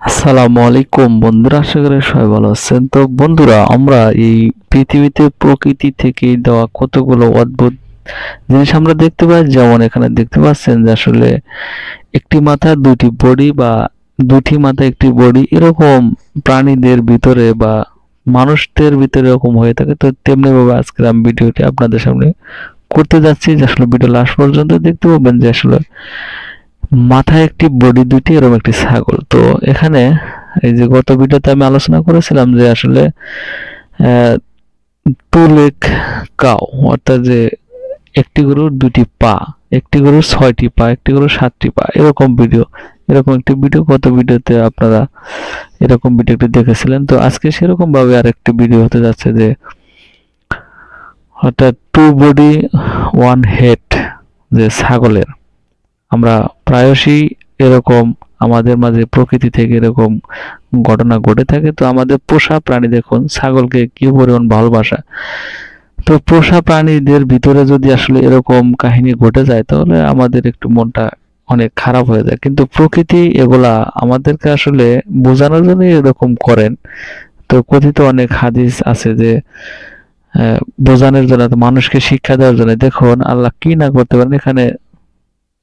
আসসালামু আলাইকুম বন্ধুরা, আশা করি সবাই ভালো আছেন। তো বন্ধুরা, আমরা এই পৃথিবীতে প্রকৃতি থেকে দেওয়া কতগুলো অদ্ভুত জিনিস আমরা দেখতে পাই। যেমন এখানে দেখতে পাচ্ছেন যে আসলে একটি মাথা দুটি বডি, বা দুটি মাথা একটি বডি, এরকম প্রাণীদের ভিতরে বা মানুষদের ভিতরে এরকম হয়ে থাকে। তো তেমনি ভাবে আজকের আমি ভিডিওটি আপনাদের সামনে করতে যাচ্ছি, যে আসলে ভিডিও লাস্ট পর্যন্ত দেখতে পাবেন যে আসলে মাথায় একটি বডি দুটি, এরকম একটি ছাগল। তো এখানে এই যে গত ভিডিওতে আমি আলোচনা করেছিলাম যে আসলে টু লেগ কাউ, অর্থাৎ যে একটি গরুর দুটি পা, একটি গরুর 6টি পা, একটি গরুর 7টি পা, এরকম ভিডিও, এরকম একটি ভিডিও গত ভিডিওতে আপনারা এরকম ভিডিওটি দেখেছিলেন। তো আজকে সেরকম ভাবে আরেকটি ভিডিও হতে যাচ্ছে, যে অর্থাৎ টু বডি ওয়ান হেড, যে ছাগলের। আমরা প্রায়শই এরকম আমাদের মাঝে প্রকৃতি থেকে এরকম ঘটনা ঘটে থাকে। তো আমাদের পোষা প্রাণী, দেখুন ছাগলকে কি পরিমাণ ভালোবাসা। তো পোষা প্রাণীদের ভিতরে যদি আসলে এরকম কাহিনী ঘটে যায়, তাহলে আমাদের একটু মনটা অনেক খারাপ হয়ে যায়। কিন্তু প্রকৃতি এগুলা আমাদেরকে আসলে বোঝানোর জন্য এরকম করেন। তো কথিত অনেক হাদিস আছে যে বোঝানোর জন্য, মানুষকে শিক্ষা দেওয়ার জন্য। দেখুন আল্লাহ কি না করতে পারেন। এখানে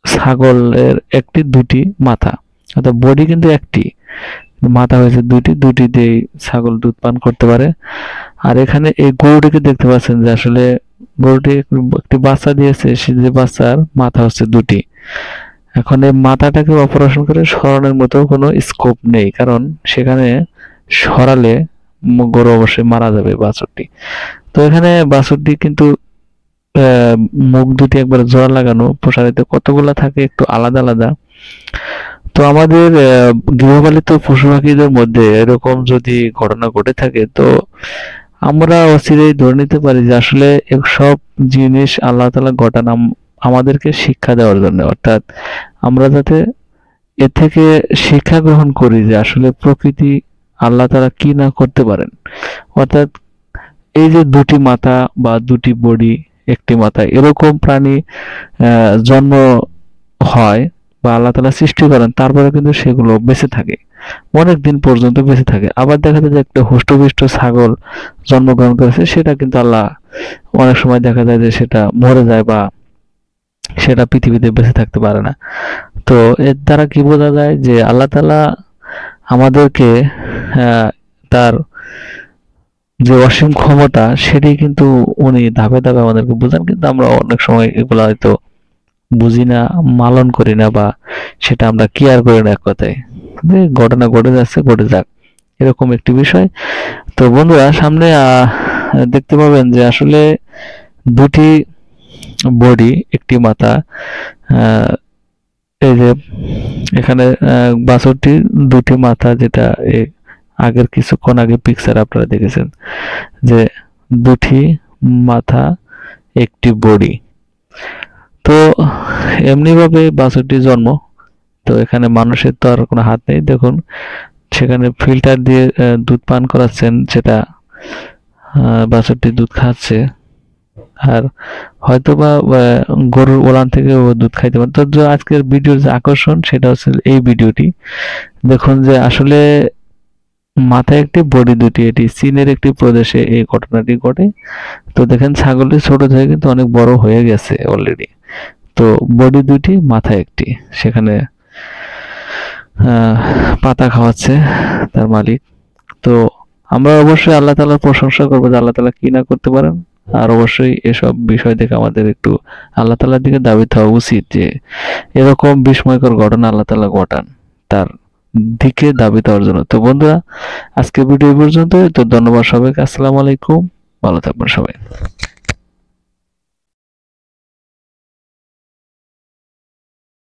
ছাগলের একটি দুটি মাথা, অর্থাৎ বডি কিন্তু একটি, মাথা হয়েছে দুটি, দুটি দিয়ে ছাগল দুধ পান করতে পারে। আর এখানে এই গরুটিকে দেখতে পাচ্ছেন যে আসলে গরুটি একটি বাচ্চা দিয়েছে, সে যে বাচ্চার মাথা হচ্ছে দুটি। এখন এই মাথাটাকে অপারেশন করে সরানোর মতো কোনো স্কোপ নেই, কারণ সেখানে সরালে গরু অবশ্যই মারা যাবে বাছুরটি। তো এখানে বাছুরটি কিন্তু মুখ দুটি একবার জোড়া লাগানো, প্রসারিত কতগুলা থাকে একটু আলাদা আলাদা। তো আমাদের গৃহপালিত পশু পাখিদের মধ্যে এরকম যদি ঘটনা ঘটে থাকে, তো আমরা অচিরেই ধরে নিতে পারি যে আসলে সব জিনিস আল্লাহ তাআলা ঘটান আমাদেরকে শিক্ষা দেওয়ার জন্য। অর্থাৎ আমরা যাতে এ থেকে শিক্ষা গ্রহণ করি যে আসলে প্রকৃতি আল্লাহ তাআলা কি না করতে পারেন। অর্থাৎ এই যে দুটি মাথা বা দুটি বডি, একটি মাথা, এরকম প্রাণী জন্ম হয় বা আল্লাহ তাআলা সৃষ্টি করেন, তারপরে কিন্তু সেগুলো বেঁচে থাকে, অনেক দিন পর্যন্ত বেঁচে থাকে। আবার দেখা যায় যে একটা হুষ্টপুষ্ট ছাগল জন্মগ্রহণ করেছে, সেটা কিন্তু আল্লাহ অনেক সময় দেখা যায় যে সেটা মরে যায়, বা সেটা পৃথিবীতে বেঁচে থাকতে পারে না। তো এর দ্বারা কি বোঝা যায় যে আল্লাহ তাআলা আমাদেরকে তার যে অসীম ক্ষমতা, সেটি কিন্তু উনি ধাপে ধাপে আমাদেরকে বোঝান। কিন্তু আমরা অনেক সময় এগুলো হয়তো বুঝি না, মালন করি না, বা সেটা আমরা কেয়ার করি না। এক কথায় যে ঘটনা ঘটে যাচ্ছে, ঘটে যাক, এরকম একটি বিষয়। তো বন্ধুরা, সামনে দেখতে পাবেন যে আসলে দুটি বডি একটি মাথা। আহ, এই যে এখানে বাছুরটির দুটি মাথা, যেটা আগের কিছুক্ষণ আগে পিকচার আপনারা দেখেছেন, যে দুটি মাথা একটি বডি। তো এমনিভাবে বাছুরটির জন্ম। তো এখানে মানুষের তো আর কোনো হাত নেই। দেখুন সেখানে ফিল্টার দিয়ে দুধ পান করাচ্ছেন, সেটা বাছুরটি দুধ খাচ্ছে। আর হয়তোবা গরুর ওলান থেকে ও দুধ খাইতে পারে। তো আজকের ভিডিওর যে আকর্ষণ, সেটা হচ্ছে এই ভিডিওটি। দেখুন যে আসলে মাথায় একটি বডি দুটি, এটি চীনের একটি প্রদেশে এই ঘটনাটি ঘটে। তো দেখেন ছাগলটি ছোট থেকে কিন্তু অনেক বড় হয়ে গেছে অলরেডি। তো বডি দুটি, মাথা একটি। সেখানে পাতা খাওয়াচ্ছে তার মালিক। তো আমরা অবশ্যই আল্লাহ তাআলার প্রশংসা করবো যে আল্লাহ তাআলা কি না করতে পারেন। আর অবশ্যই এসব বিষয় থেকে আমাদের একটু আল্লাহ তাআলার দিকে দাবিত হওয়া উচিত, যে এরকম বিস্ময়কর ঘটনা আল্লাহ তাআলা ঘটান, তার দিকে দাবিত হওয়ার জন্য। তো বন্ধুরা, আজকে ভিডিও এই পর্যন্ত। তো ধন্যবাদ সবাইকে। আসসালামু আলাইকুম, ভালো থাকবেন সবাই।